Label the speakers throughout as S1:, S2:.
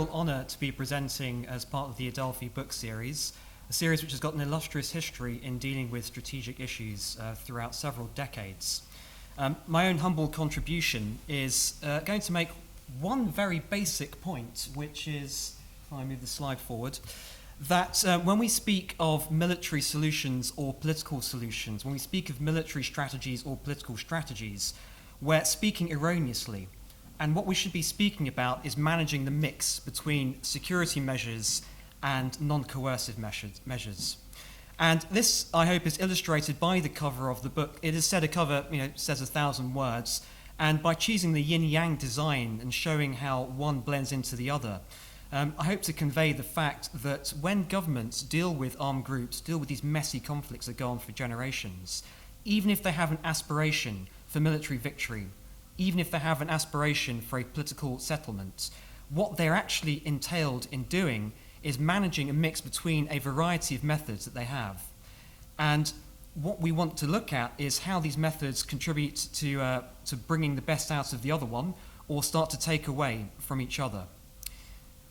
S1: real honour to be presenting as part of the Adelphi book series, a series which has got an illustrious history in dealing with strategic issues throughout several decades. My own humble contribution is going to make one very basic point, which is, if I move the slide forward, that when we speak of military solutions or political solutions, when we speak of military strategies or political strategies, we're speaking erroneously. And what we should be speaking about is managing the mix between security measures and non-coercive measures. And this, I hope, is illustrated by the cover of the book. It is said a cover, says 1,000 words, and by choosing the yin-yang design and showing how one blends into the other, I hope to convey the fact that when governments deal with armed groups, deal with these messy conflicts that go on for generations, even if they have an aspiration for military victory, even if they have an aspiration for a political settlement, what they're actually entailed in doing is managing a mix between a variety of methods that they have. And what we want to look at is how these methods contribute to bringing the best out of the other one or start to take away from each other.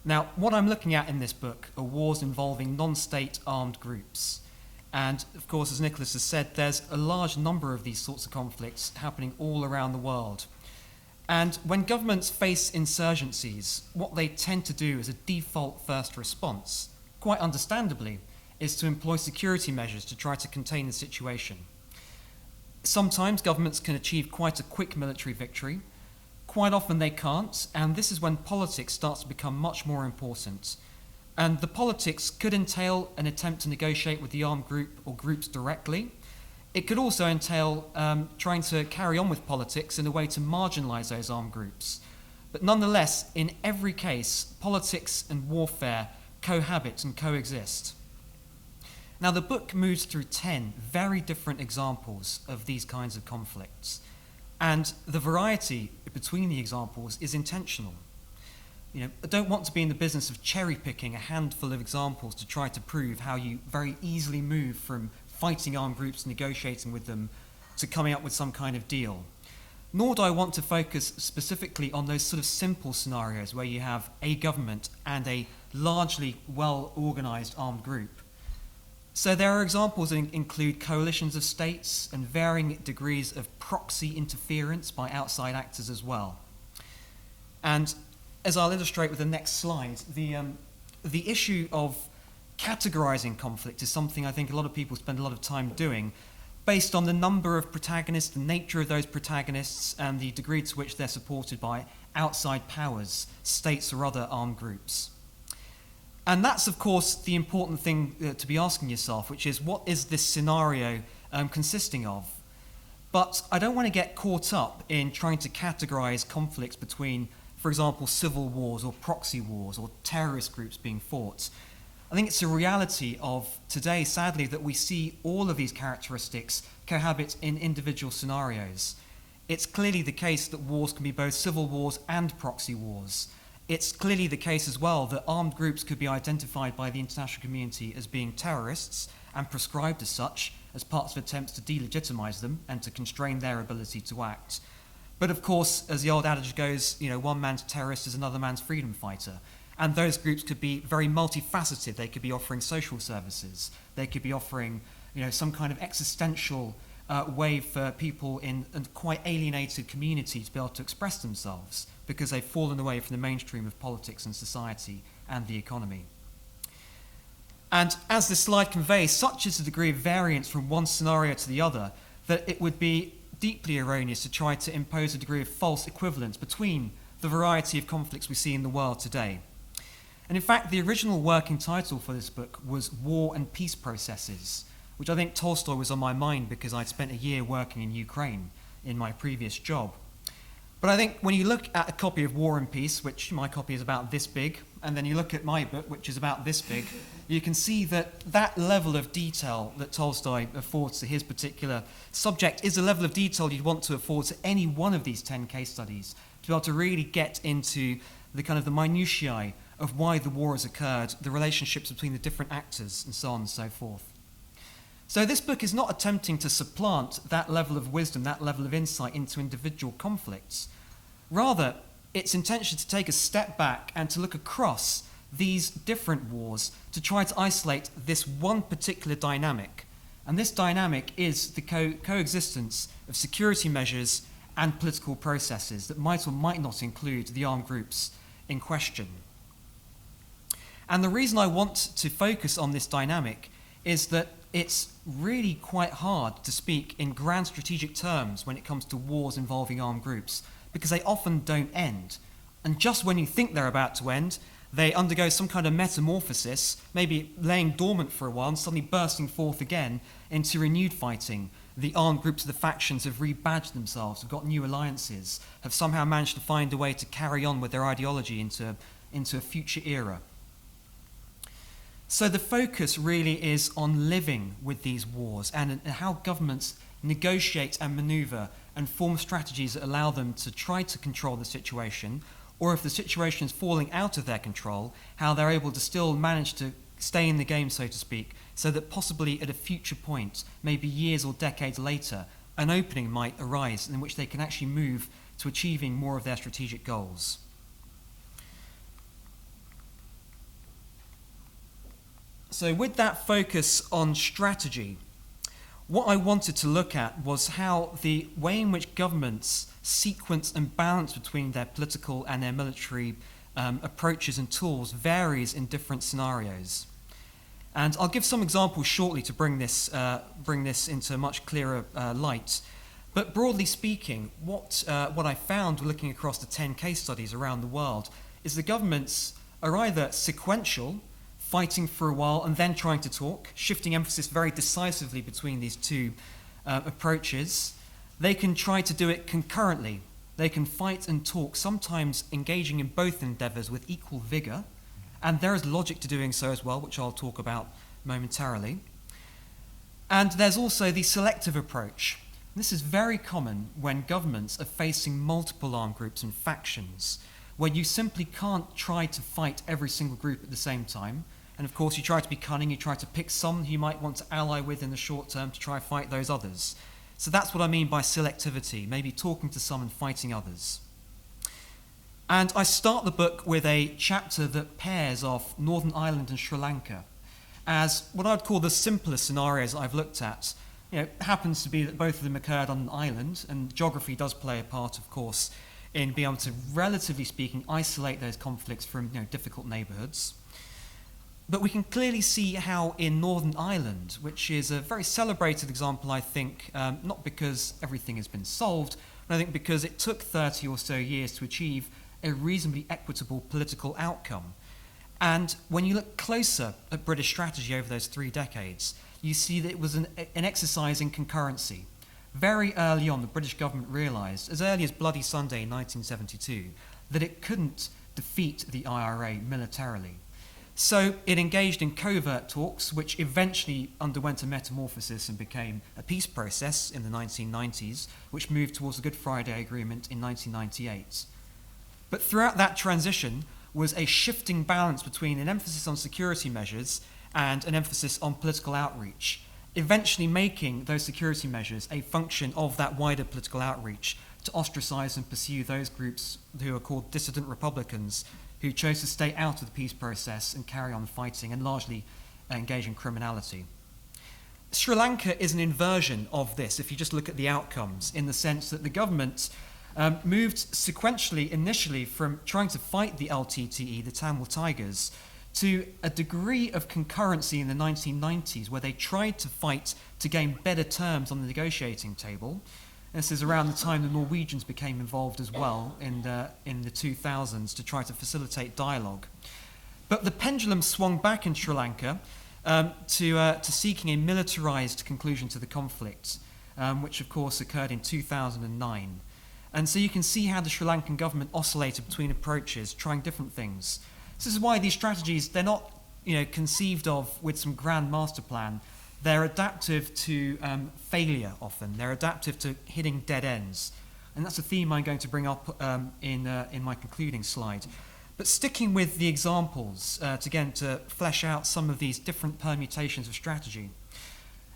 S1: Now, what I'm looking at in this book are wars involving non-state armed groups. And, of course, as Nicholas has said, there's a large number of these sorts of conflicts happening all around the world. And when governments face insurgencies, what they tend to do as a default first response, quite understandably, is to employ security measures to try to contain the situation. Sometimes governments can achieve quite a quick military victory. Quite often they can't, and this is when politics starts to become much more important. And the politics could entail an attempt to negotiate with the armed group or groups directly. It could also entail trying to carry on with politics in a way to marginalise those armed groups. But nonetheless, in every case, politics and warfare cohabit and coexist. Now, the book moves through 10 very different examples of these kinds of conflicts. And the variety between the examples is intentional. I don't want to be in the business of cherry-picking a handful of examples to try to prove how you very easily move from fighting armed groups, negotiating with them, to coming up with some kind of deal. Nor do I want to focus specifically on those sort of simple scenarios where you have a government and a largely well-organized armed group. So there are examples that include coalitions of states and varying degrees of proxy interference by outside actors as well. And as I'll illustrate with the next slide, the issue of categorizing conflict is something I think a lot of people spend a lot of time doing based on the number of protagonists, the nature of those protagonists, and the degree to which they're supported by outside powers, states or other armed groups. And that's, of course, the important thing to be asking yourself, which is, what is this scenario consisting of? But I don't want to get caught up in trying to categorize conflicts between, for example, civil wars or proxy wars or terrorist groups being fought. I think it's a reality of today, sadly, that we see all of these characteristics cohabit in individual scenarios. It's clearly the case that wars can be both civil wars and proxy wars. It's clearly the case as well that armed groups could be identified by the international community as being terrorists and prescribed as such as parts of attempts to delegitimize them and to constrain their ability to act. But of course, as the old adage goes, one man's terrorist is another man's freedom fighter. And those groups could be very multifaceted. They could be offering social services. They could be offering, some kind of existential way for people in a quite alienated community to be able to express themselves because they've fallen away from the mainstream of politics and society and the economy. And as this slide conveys, such is the degree of variance from one scenario to the other that it would be deeply erroneous to try to impose a degree of false equivalence between the variety of conflicts we see in the world today. And in fact, the original working title for this book was War and Peace Processes, which I think Tolstoy was on my mind because I'd spent a year working in Ukraine in my previous job. But I think when you look at a copy of War and Peace, which my copy is about this big, and then you look at my book, which is about this big, you can see that that level of detail that Tolstoy affords to his particular subject is a level of detail you'd want to afford to any one of these 10 case studies to be able to really get into the kind of the minutiae of why the war has occurred, the relationships between the different actors, and so on and so forth. So this book is not attempting to supplant that level of wisdom, that level of insight into individual conflicts. Rather, its intention to take a step back and to look across these different wars to try to isolate this one particular dynamic. And this dynamic is the coexistence of security measures and political processes that might or might not include the armed groups in question. And the reason I want to focus on this dynamic is that it's really quite hard to speak in grand strategic terms when it comes to wars involving armed groups, because they often don't end. And just when you think they're about to end, they undergo some kind of metamorphosis, maybe laying dormant for a while and suddenly bursting forth again into renewed fighting. The armed groups of the factions have rebadged themselves, have got new alliances, have somehow managed to find a way to carry on with their ideology into a future era. So the focus really is on living with these wars and how governments negotiate and maneuver and form strategies that allow them to try to control the situation, or if the situation is falling out of their control, how they're able to still manage to stay in the game, so to speak, so that possibly at a future point, maybe years or decades later, an opening might arise in which they can actually move to achieving more of their strategic goals. So with that focus on strategy, what I wanted to look at was how the way in which governments sequence and balance between their political and their military approaches and tools varies in different scenarios. And I'll give some examples shortly to bring this into a much clearer light. But broadly speaking, what I found looking across the 10 case studies around the world is the governments are either sequential, fighting for a while and then trying to talk, shifting emphasis very decisively between these two approaches. They can try to do it concurrently. They can fight and talk, sometimes engaging in both endeavours with equal vigour, and there is logic to doing so as well, which I'll talk about momentarily. And there's also the selective approach. This is very common when governments are facing multiple armed groups and factions, where you simply can't try to fight every single group at the same time. And of course, you try to be cunning, you try to pick some who you might want to ally with in the short term to try to fight those others. So that's what I mean by selectivity, maybe talking to some and fighting others. And I start the book with a chapter that pairs off Northern Ireland and Sri Lanka as what I'd call the simplest scenarios I've looked at. It happens to be that both of them occurred on an island, and geography does play a part, of course, in being able to, relatively speaking, isolate those conflicts from difficult neighbourhoods. But we can clearly see how in Northern Ireland, which is a very celebrated example, I think, not because everything has been solved, but I think because it took 30 or so years to achieve a reasonably equitable political outcome. And when you look closer at British strategy over those 3 decades, you see that it was an exercise in concurrency. Very early on, the British government realised, as early as Bloody Sunday in 1972, that it couldn't defeat the IRA militarily. So it engaged in covert talks, which eventually underwent a metamorphosis and became a peace process in the 1990s, which moved towards the Good Friday Agreement in 1998. But throughout that transition was a shifting balance between an emphasis on security measures and an emphasis on political outreach, eventually making those security measures a function of that wider political outreach to ostracize and pursue those groups who are called dissident Republicans, who chose to stay out of the peace process and carry on fighting and largely engage in criminality. Sri Lanka is an inversion of this, if you just look at the outcomes, in the sense that the government moved sequentially initially from trying to fight the LTTE, the Tamil Tigers, to a degree of concurrency in the 1990s where they tried to fight to gain better terms on the negotiating table. This is around the time the Norwegians became involved as well in the 2000s to try to facilitate dialogue. But the pendulum swung back in Sri Lanka to seeking a militarized conclusion to the conflict, which of course occurred in 2009. And so you can see how the Sri Lankan government oscillated between approaches, trying different things. This is why these strategies, they're not conceived of with some grand master plan. They're adaptive to failure often. They're adaptive to hitting dead ends. And that's a theme I'm going to bring up in my concluding slide. But sticking with the examples, to flesh out some of these different permutations of strategy,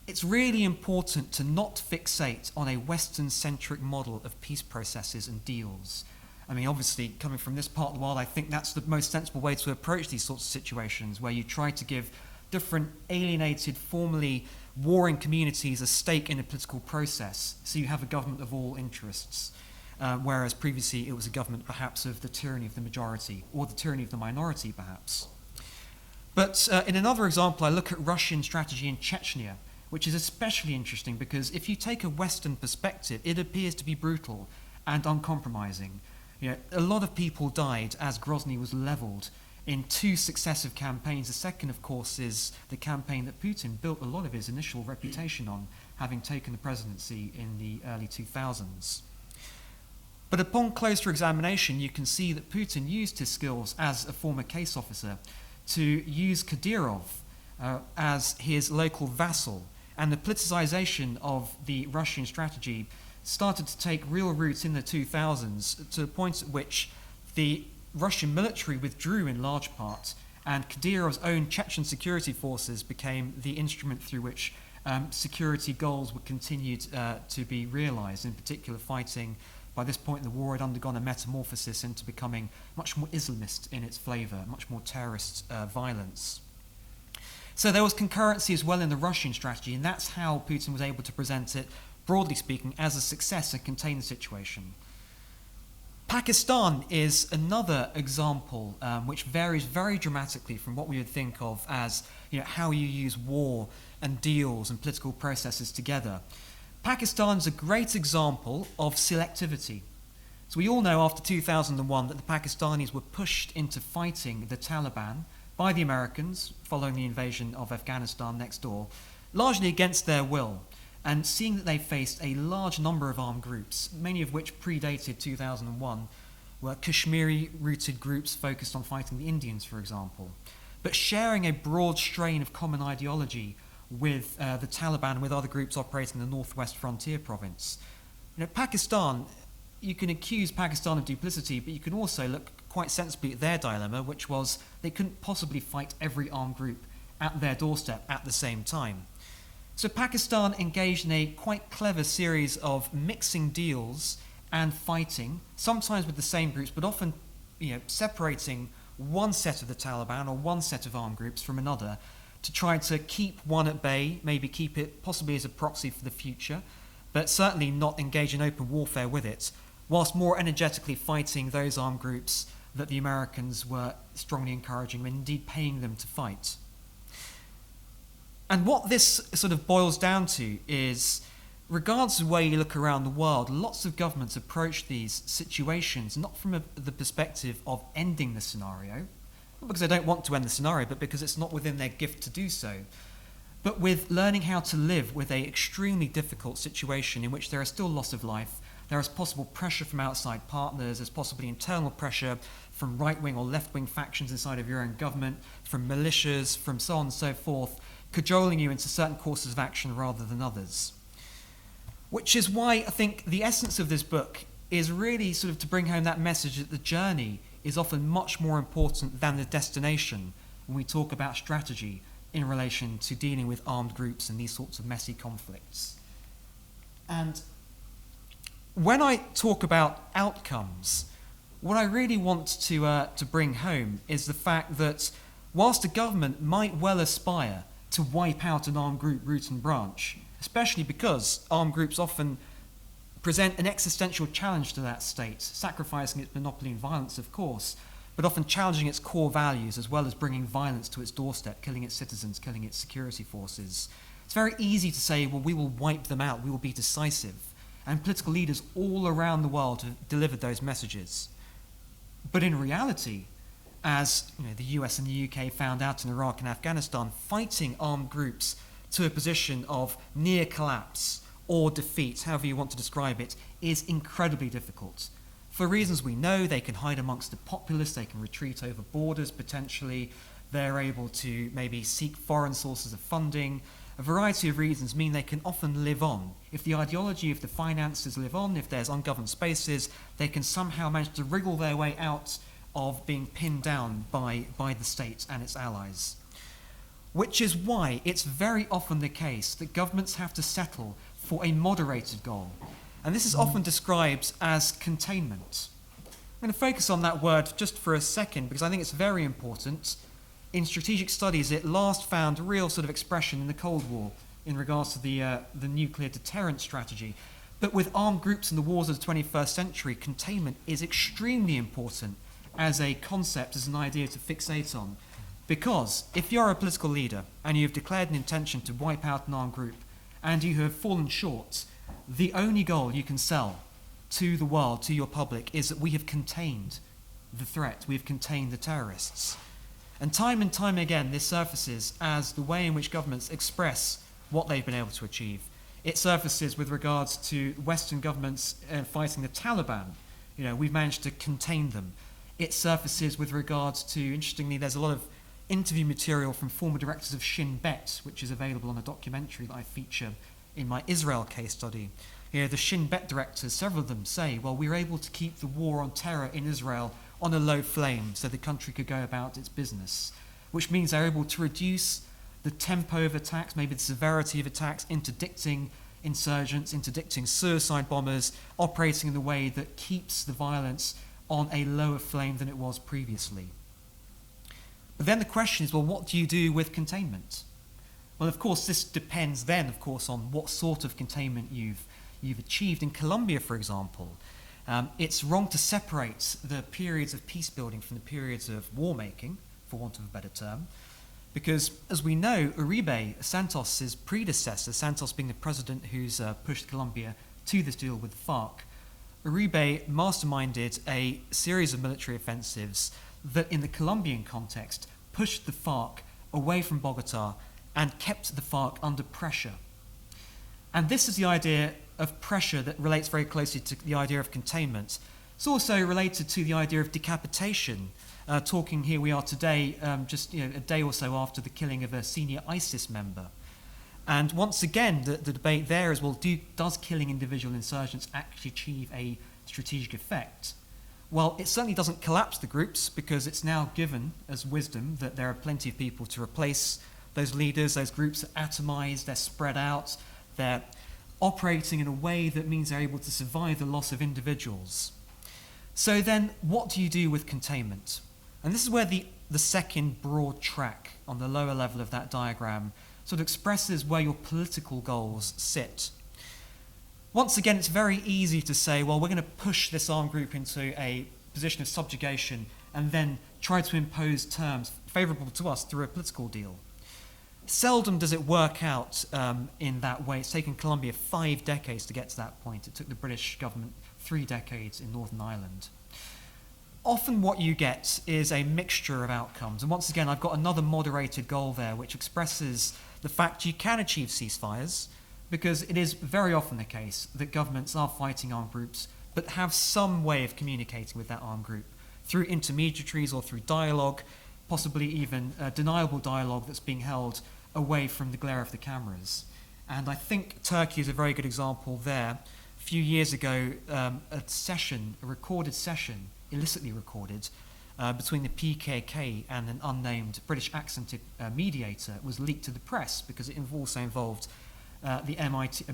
S1: it's really important to not fixate on a Western-centric model of peace processes and deals. I mean, obviously, coming from this part of the world, I think that's the most sensible way to approach these sorts of situations, where you try to give different alienated, formerly warring communities a stake in a political process, so you have a government of all interests, whereas previously it was a government perhaps of the tyranny of the majority, or the tyranny of the minority perhaps. But in another example, I look at Russian strategy in Chechnya, which is especially interesting because if you take a Western perspective, it appears to be brutal and uncompromising. You know, a lot of people died as Grozny was leveled in 2 successive campaigns. The second, of course, is the campaign that Putin built a lot of his initial reputation on, having taken the presidency in the early 2000s. But upon closer examination, you can see that Putin used his skills as a former case officer to use Kadyrov as his local vassal, and the politicization of the Russian strategy started to take real roots in the 2000s, to the point at which the Russian military withdrew in large part, and Kadyrov's own Chechen security forces became the instrument through which security goals were continued to be realized, in particular fighting. By this point, the war had undergone a metamorphosis into becoming much more Islamist in its flavor, much more terrorist violence. So there was concurrency as well in the Russian strategy, and that's how Putin was able to present it, broadly speaking, as a success and contain the situation. Pakistan is another example which varies very dramatically from what we would think of as, you know, how you use war and deals and political processes together. Pakistan is a great example of selectivity. So we all know after 2001 that the Pakistanis were pushed into fighting the Taliban by the Americans following the invasion of Afghanistan next door, largely against their will, and seeing that they faced a large number of armed groups, many of which predated 2001, were Kashmiri-rooted groups focused on fighting the Indians, for example, but sharing a broad strain of common ideology with the Taliban and with other groups operating in the northwest frontier province. You know, Pakistan, you can accuse Pakistan of duplicity, but you can also look quite sensibly at their dilemma, which was they couldn't possibly fight every armed group at their doorstep at the same time. So Pakistan engaged in a quite clever series of mixing deals and fighting, sometimes with the same groups, but often, you know, separating one set of the Taliban or one set of armed groups from another to try to keep one at bay, maybe keep it possibly as a proxy for the future, but certainly not engage in open warfare with it, whilst more energetically fighting those armed groups that the Americans were strongly encouraging and indeed paying them to fight. And what this sort of boils down to is, regardless of the way you look around the world, lots of governments approach these situations not from the perspective of ending the scenario, not because they don't want to end the scenario, but because it's not within their gift to do so, but with learning how to live with an extremely difficult situation in which there is still loss of life, there is possible pressure from outside partners, there's possibly internal pressure from right-wing or left-wing factions inside of your own government, from militias, from so on and so forth, cajoling you into certain courses of action rather than others. Which is why I think the essence of this book is really sort of to bring home that message that the journey is often much more important than the destination when we talk about strategy in relation to dealing with armed groups and these sorts of messy conflicts. And when I talk about outcomes, what I really want to bring home is the fact that whilst a government might well aspire to wipe out an armed group root and branch, especially because armed groups often present an existential challenge to that state, sacrificing its monopoly in violence, of course, but often challenging its core values as well as bringing violence to its doorstep, killing its citizens, killing its security forces. It's very easy to say, well, we will wipe them out, we will be decisive. And political leaders all around the world have delivered those messages. But in reality, as the US and the UK found out in Iraq and Afghanistan, fighting armed groups to a position of near collapse or defeat, however you want to describe it, is incredibly difficult. For reasons we know, they can hide amongst the populace, they can retreat over borders potentially, they're able to maybe seek foreign sources of funding. A variety of reasons mean they can often live on. If the ideology, if the finances live on, if there's ungoverned spaces, they can somehow manage to wriggle their way out of being pinned down by the state and its allies. Which is why it's very often the case that governments have to settle for a moderated goal. And this is often described as containment. I'm going to focus on that word just for a second because I think it's very important. In strategic studies, it last found real sort of expression in the Cold War in regards to the nuclear deterrent strategy. But with armed groups in the wars of the 21st century, containment is extremely important as a concept, as an idea to fixate on. Because if you're a political leader and you've declared an intention to wipe out an armed group and you have fallen short, the only goal you can sell to the world, to your public, is that we have contained the threat, we have contained the terrorists. And time again, this surfaces as the way in which governments express what they've been able to achieve. It surfaces with regards to Western governments fighting the Taliban. We've managed to contain them. It surfaces with regards to, interestingly, there's a lot of interview material from former directors of Shin Bet, which is available on a documentary that I feature in my Israel case study. The Shin Bet directors, several of them say, well, we were able to keep the war on terror in Israel on a low flame so the country could go about its business, which means they're able to reduce the tempo of attacks, maybe the severity of attacks, interdicting insurgents, interdicting suicide bombers, operating in a way that keeps the violence on a lower flame than it was previously. But then the question is, well, what do you do with containment? Well, of course, this depends then, of course, on what sort of containment you've achieved. In Colombia, for example, it's wrong to separate the periods of peace building from the periods of war making, for want of a better term, because, as we know, Uribe, Santos' predecessor, Santos being the president who's pushed Colombia to this deal with the FARC, Uribe masterminded a series of military offensives that, in the Colombian context, pushed the FARC away from Bogota and kept the FARC under pressure. And this is the idea of pressure that relates very closely to the idea of containment. It's also related to the idea of decapitation. Talking here we are today, just a day or so after the killing of a senior ISIS member. And once again, the debate there is, well, does killing individual insurgents actually achieve a strategic effect? Well, it certainly doesn't collapse the groups, because it's now given as wisdom that there are plenty of people to replace those leaders. Those groups are atomized, they're spread out, they're operating in a way that means they're able to survive the loss of individuals. So then, what do you do with containment? And this is where the second broad track on the lower level of that diagram sort of expresses where your political goals sit. Once again, it's very easy to say, well, we're going to push this armed group into a position of subjugation and then try to impose terms favourable to us through a political deal. Seldom does it work out in that way. It's taken Colombia 5 decades to get to that point. It took the British government 3 decades in Northern Ireland. Often what you get is a mixture of outcomes. And once again, I've got another moderated goal there, which expresses the fact you can achieve ceasefires, because it is very often the case that governments are fighting armed groups, but have some way of communicating with that armed group through intermediaries or through dialogue, possibly even deniable dialogue that's being held away from the glare of the cameras. And I think Turkey is a very good example there. A few years ago, a recorded session, illicitly recorded, between the PKK and an unnamed British accented mediator was leaked to the press because it also involved the MIT,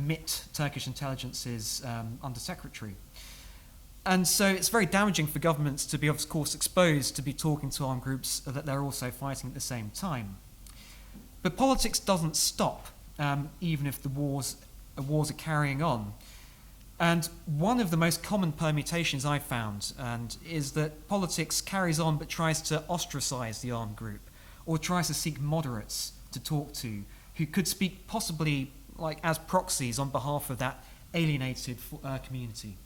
S1: Turkish Intelligence's Undersecretary. And so it's very damaging for governments to be, of course, exposed to be talking to armed groups that they're also fighting at the same time. But politics doesn't stop, even if the wars are carrying on. And one of the most common permutations I've found is that politics carries on but tries to ostracize the armed group, or tries to seek moderates to talk to, who could speak possibly like as proxies on behalf of that alienated community.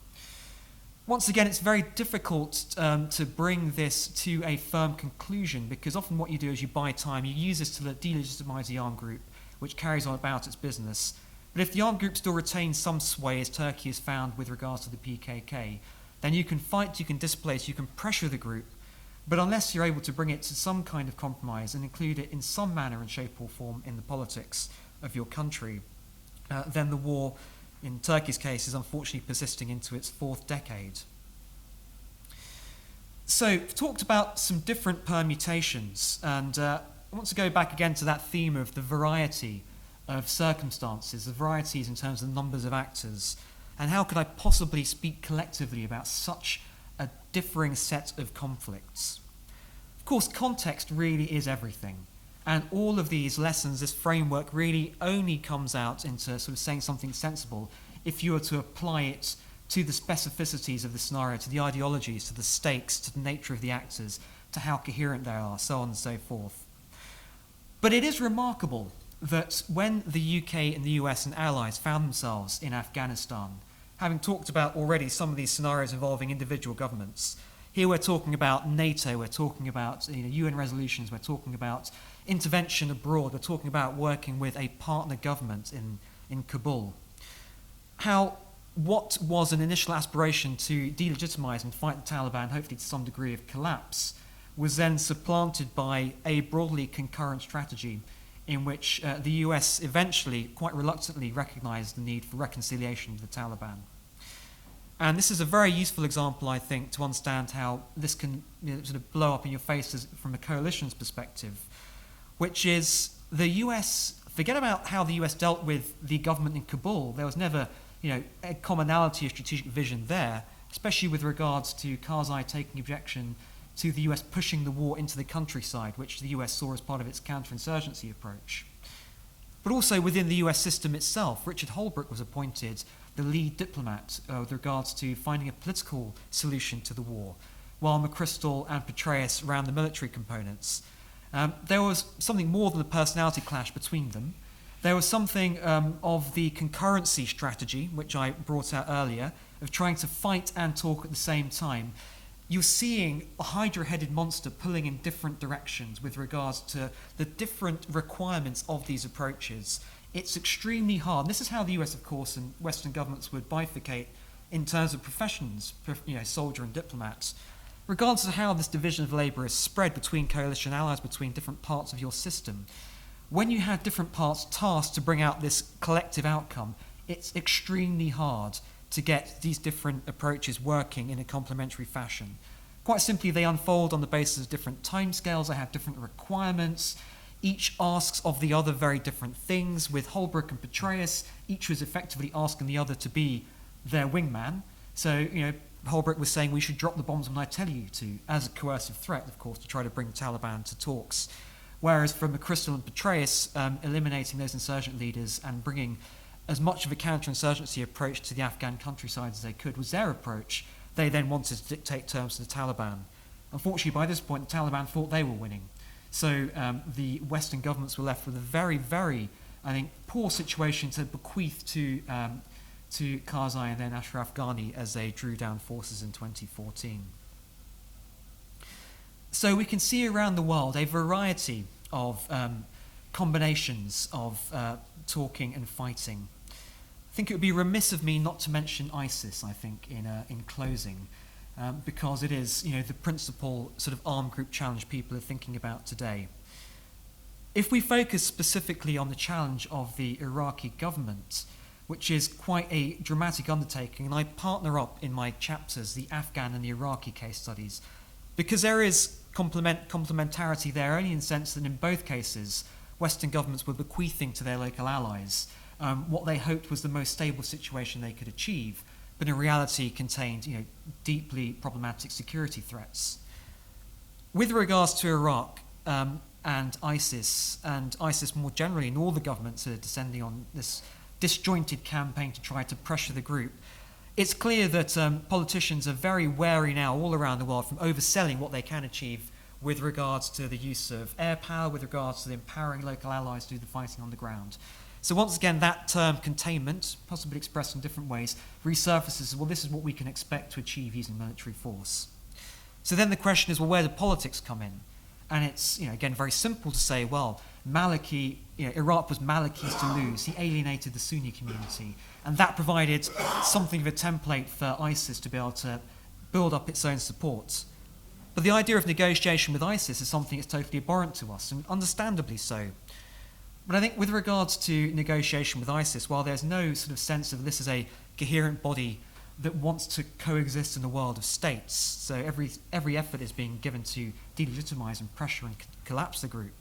S1: Once again, it's very difficult to bring this to a firm conclusion, because often what you do is you buy time, you use this to delegitimize the armed group, which carries on about its business. But if the armed group still retains some sway, as Turkey has found with regards to the PKK, then you can fight, you can displace, you can pressure the group, but unless you're able to bring it to some kind of compromise and include it in some manner and shape or form in the politics of your country, then the war, in Turkey's case, is unfortunately persisting into its 4th decade. So, we've talked about some different permutations, and I want to go back again to that theme of the variety of circumstances, the varieties in terms of the numbers of actors, and how could I possibly speak collectively about such a differing set of conflicts. Of course, context really is everything. And all of these lessons, this framework, really only comes out into sort of saying something sensible if you were to apply it to the specificities of the scenario, to the ideologies, to the stakes, to the nature of the actors, to how coherent they are, so on and so forth. But it is remarkable that when the UK and the US and allies found themselves in Afghanistan, having talked about already some of these scenarios involving individual governments, here we're talking about NATO, we're talking about UN resolutions, we're talking about intervention abroad, we're talking about working with a partner government in Kabul. How what was an initial aspiration to delegitimize and fight the Taliban, hopefully to some degree of collapse, was then supplanted by a broadly concurrent strategy in which the US eventually, quite reluctantly, recognized the need for reconciliation with the Taliban. And this is a very useful example, I think, to understand how this can sort of blow up in your face from a coalition's perspective, which is the US, forget about how the US dealt with the government in Kabul. There was never a commonality of strategic vision there, especially with regards to Karzai taking objection to the US pushing the war into the countryside, which the US saw as part of its counterinsurgency approach. But also within the US system itself, Richard Holbrooke was appointed the lead diplomat with regards to finding a political solution to the war, while McChrystal and Petraeus ran the military components. There was something more than a personality clash between them. There was something of the concurrency strategy, which I brought out earlier, of trying to fight and talk at the same time. You're seeing a hydra-headed monster pulling in different directions with regards to the different requirements of these approaches. It's extremely hard. And this is how the US, of course, and Western governments would bifurcate in terms of professions, soldier and diplomat. Regardless of how this division of labour is spread between coalition allies, between different parts of your system, when you have different parts tasked to bring out this collective outcome, it's extremely hard to get these different approaches working in a complementary fashion. Quite simply, they unfold on the basis of different timescales, they have different requirements, each asks of the other very different things. With Holbrooke and Petraeus, each was effectively asking the other to be their wingman. So, Holbrooke was saying we should drop the bombs when I tell you to, as a coercive threat, of course, to try to bring the Taliban to talks. Whereas for McChrystal and Petraeus, eliminating those insurgent leaders and bringing as much of a counterinsurgency approach to the Afghan countryside as they could was their approach. They then wanted to dictate terms to the Taliban. Unfortunately, by this point, the Taliban thought they were winning. So the Western governments were left with a very, very, I think, poor situation to bequeath to Karzai and then Ashraf Ghani as they drew down forces in 2014. So we can see around the world a variety of combinations of talking and fighting. I think it would be remiss of me not to mention ISIS, I think, in closing, because it is the principal sort of armed group challenge people are thinking about today. If we focus specifically on the challenge of the Iraqi government, which is quite a dramatic undertaking, and I partner up in my chapters the Afghan and the Iraqi case studies, because there is complementarity there only in the sense that in both cases, Western governments were bequeathing to their local allies what they hoped was the most stable situation they could achieve, but in reality contained deeply problematic security threats. With regards to Iraq and ISIS more generally, and all the governments that are descending on this disjointed campaign to try to pressure the group, it's clear that politicians are very wary now all around the world from overselling what they can achieve with regards to the use of air power, with regards to the empowering local allies to do the fighting on the ground. So once again, that term containment, possibly expressed in different ways, resurfaces, well, this is what we can expect to achieve using military force. So then the question is, well, where do politics come in? And it's, again, very simple to say, well, Maliki, Iraq was Maliki's to lose. He alienated the Sunni community. And that provided something of a template for ISIS to be able to build up its own support. But the idea of negotiation with ISIS is something that's totally abhorrent to us, and understandably so. But I think with regards to negotiation with ISIS, while there's no sort of sense of this is a coherent body that wants to coexist in a world of states, so every effort is being given to delegitimize and pressure and collapse the group,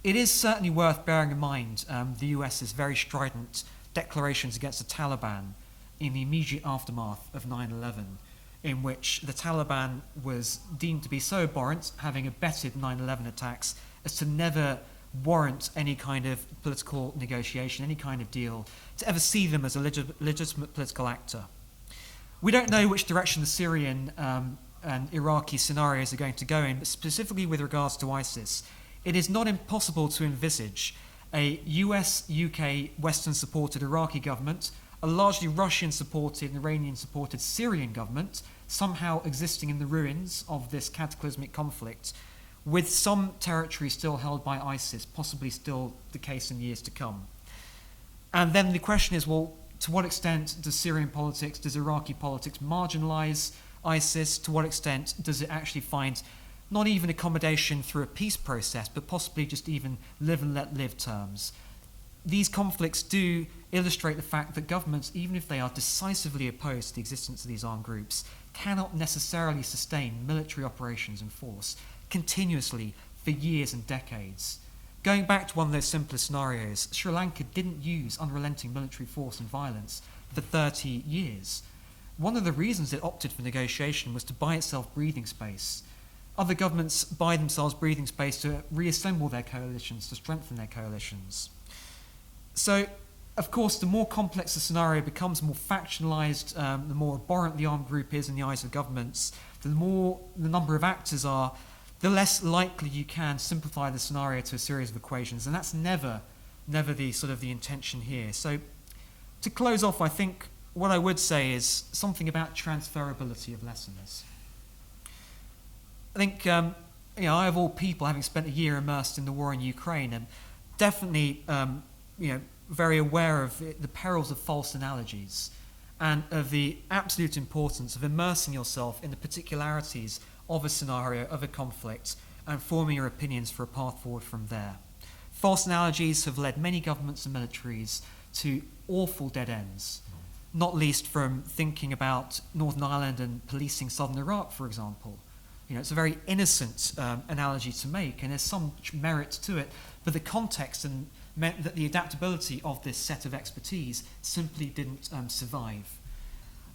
S1: it is certainly worth bearing in mind the US's very strident declarations against the Taliban in the immediate aftermath of 9/11, in which the Taliban was deemed to be so abhorrent, having abetted 9/11 attacks, as to never warrant any kind of political negotiation, any kind of deal, to ever see them as a legitimate political actor. We don't know which direction the Syrian and Iraqi scenarios are going to go in, but specifically with regards to ISIS, it is not impossible to envisage a US, UK, Western-supported Iraqi government, a largely Russian-supported and Iranian-supported Syrian government, somehow existing in the ruins of this cataclysmic conflict, with some territory still held by ISIS, possibly still the case in years to come. And then the question is, well, to what extent does Syrian politics, does Iraqi politics marginalize ISIS? To what extent does it actually find not even accommodation through a peace process, but possibly just even live and let live terms? These conflicts do illustrate the fact that governments, even if they are decisively opposed to the existence of these armed groups, cannot necessarily sustain military operations in force continuously for years and decades. Going back to one of those simpler scenarios, Sri Lanka didn't use unrelenting military force and violence for 30 years. One of the reasons it opted for negotiation was to buy itself breathing space. Other governments buy themselves breathing space to reassemble their coalitions, to strengthen their coalitions. So, of course, the more complex the scenario becomes, the more factionalized, the more abhorrent the armed group is in the eyes of governments, the more the number of actors are, the less likely you can simplify the scenario to a series of equations, and that's never the sort of the intention here. So, to close off, I think what I would say is something about transferability of lessons. I think, I of all people, having spent a year immersed in the war in Ukraine, am definitely, very aware of the perils of false analogies and of the absolute importance of immersing yourself in the particularities of a scenario, of a conflict, and forming your opinions for a path forward from there. False analogies have led many governments and militaries to awful dead ends, not least from thinking about Northern Ireland and policing southern Iraq, for example. It's a very innocent analogy to make, and there's some merit to it, but the context and meant that the adaptability of this set of expertise simply didn't survive.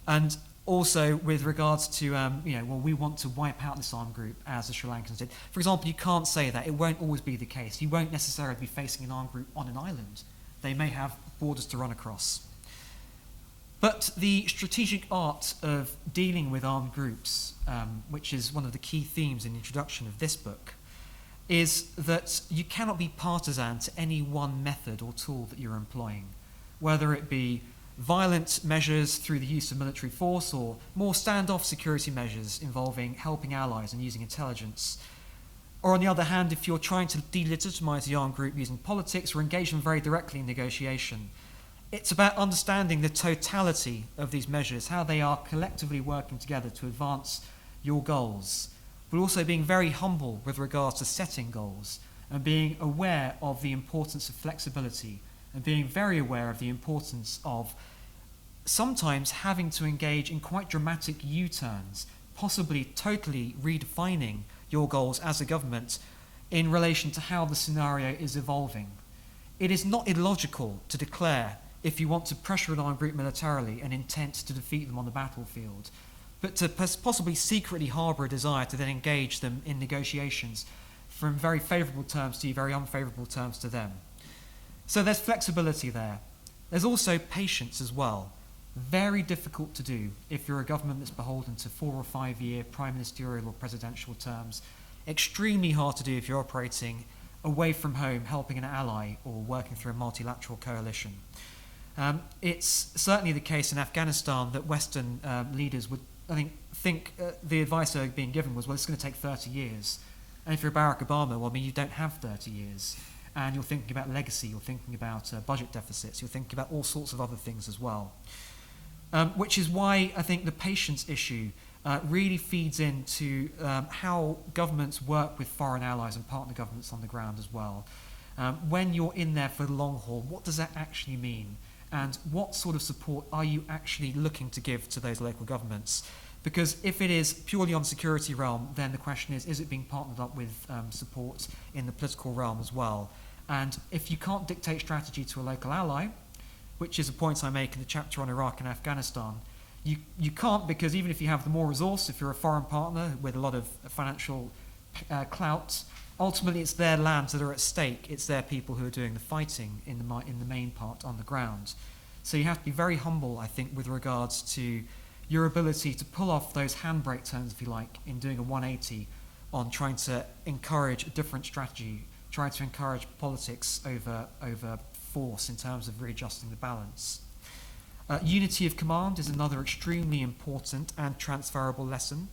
S1: And also with regards to, we want to wipe out this armed group, as the Sri Lankans did. For example, you can't say that. It won't always be the case. You won't necessarily be facing an armed group on an island. They may have borders to run across. But the strategic art of dealing with armed groups, which is one of the key themes in the introduction of this book, is that you cannot be partisan to any one method or tool that you're employing, whether it be violent measures through the use of military force or more standoff security measures involving helping allies and using intelligence. Or on the other hand, if you're trying to delegitimize the armed group using politics or engage them very directly in negotiation, it's about understanding the totality of these measures, how they are collectively working together to advance your goals, but also being very humble with regards to setting goals and being aware of the importance of flexibility and being very aware of the importance of sometimes having to engage in quite dramatic U-turns, possibly totally redefining your goals as a government in relation to how the scenario is evolving. It is not illogical to declare, if you want to pressure an armed group militarily, an intent to defeat them on the battlefield, but to possibly secretly harbour a desire to then engage them in negotiations from very favourable terms to you, very unfavourable terms to them. So there's flexibility there. There's also patience as well. Very difficult to do if you're a government that's beholden to 4 or 5 year prime ministerial or presidential terms. Extremely hard to do if you're operating away from home, helping an ally or working through a multilateral coalition. It's certainly the case in Afghanistan that Western leaders would, think the advice they're being given was, well, it's going to take 30 years. And if you're Barack Obama, you don't have 30 years. And you're thinking about legacy, you're thinking about budget deficits, you're thinking about all sorts of other things as well. Which is why I think the patience issue really feeds into how governments work with foreign allies and partner governments on the ground as well. When you're in there for the long haul, what does that actually mean? And what sort of support are you actually looking to give to those local governments? Because if it is purely on the security realm, then the question is it being partnered up with support in the political realm as well? And if you can't dictate strategy to a local ally, which is a point I make in the chapter on Iraq and Afghanistan, You can't, because even if you have the more resource, if you're a foreign partner with a lot of financial clout, ultimately it's their lands that are at stake. It's their people who are doing the fighting in the main part on the ground. So you have to be very humble, I think, with regards to your ability to pull off those handbrake turns, if you like, in doing a 180 on trying to encourage a different strategy, trying to encourage politics over force in terms of readjusting the balance. Unity of command is another extremely important and transferable lesson.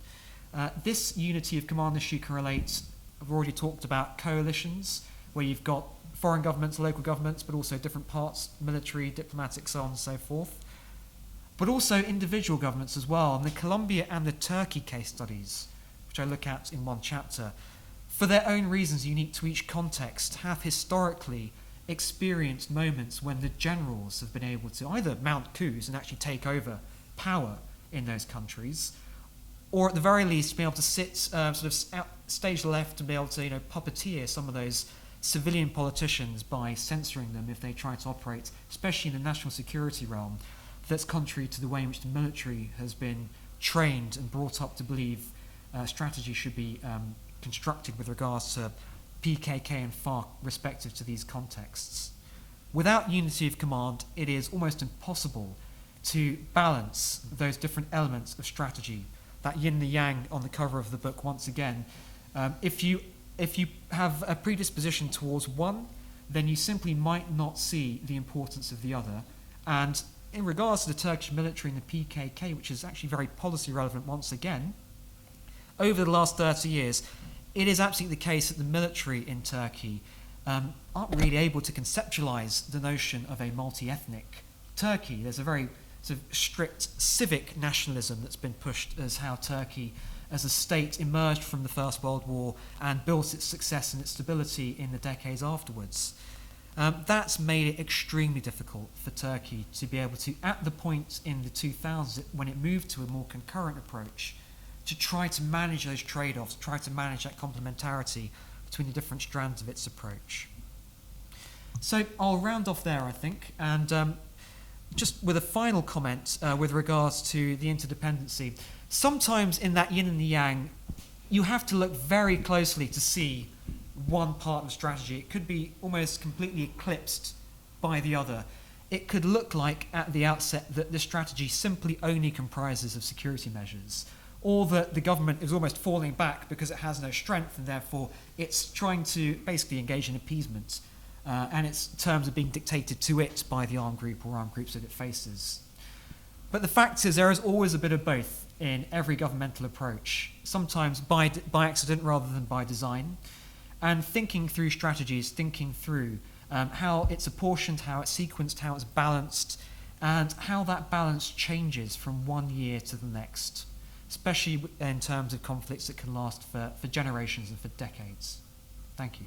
S1: This unity of command issue can relate, I've already talked about coalitions, where you've got foreign governments, local governments, but also different parts, military, diplomatic, so on and so forth. But also individual governments as well. And the Colombia and the Turkey case studies, which I look at in one chapter, for their own reasons unique to each context, have historically experienced moments when the generals have been able to either mount coups and actually take over power in those countries, or at the very least be able to sit stage left and be able to puppeteer some of those civilian politicians by censoring them if they try to operate, especially in the national security realm, that's contrary to the way in which the military has been trained and brought up to believe strategy should be constructed with regards to PKK and FARC respective to these contexts. Without unity of command, it is almost impossible to balance those different elements of strategy. That yin and the yang on the cover of the book, once again. If you have a predisposition towards one, then you simply might not see the importance of the other. And in regards to the Turkish military and the PKK, which is actually very policy relevant once again, over the last 30 years, it is absolutely the case that the military in Turkey aren't really able to conceptualize the notion of a multi-ethnic Turkey. There's a very sort of strict civic nationalism that's been pushed as how Turkey as a state emerged from the First World War and built its success and its stability in the decades afterwards. That's made it extremely difficult for Turkey to be able to, at the point in the 2000s when it moved to a more concurrent approach, to try to manage those trade-offs, try to manage that complementarity between the different strands of its approach. So I'll round off there, I think, and just with a final comment with regards to the interdependency. Sometimes in that yin and the yang, you have to look very closely to see one part of strategy. It could be almost completely eclipsed by the other. It could look like at the outset that the strategy simply only comprises of security measures, or that the government is almost falling back because it has no strength and therefore it's trying to basically engage in appeasement and its terms are being dictated to it by the armed group or armed groups that it faces. But the fact is there is always a bit of both in every governmental approach, sometimes by accident rather than by design, and thinking through strategies, thinking through how it's apportioned, how it's sequenced, how it's balanced, and how that balance changes from one year to the next, especially in terms of conflicts that can last for generations and for decades. Thank you.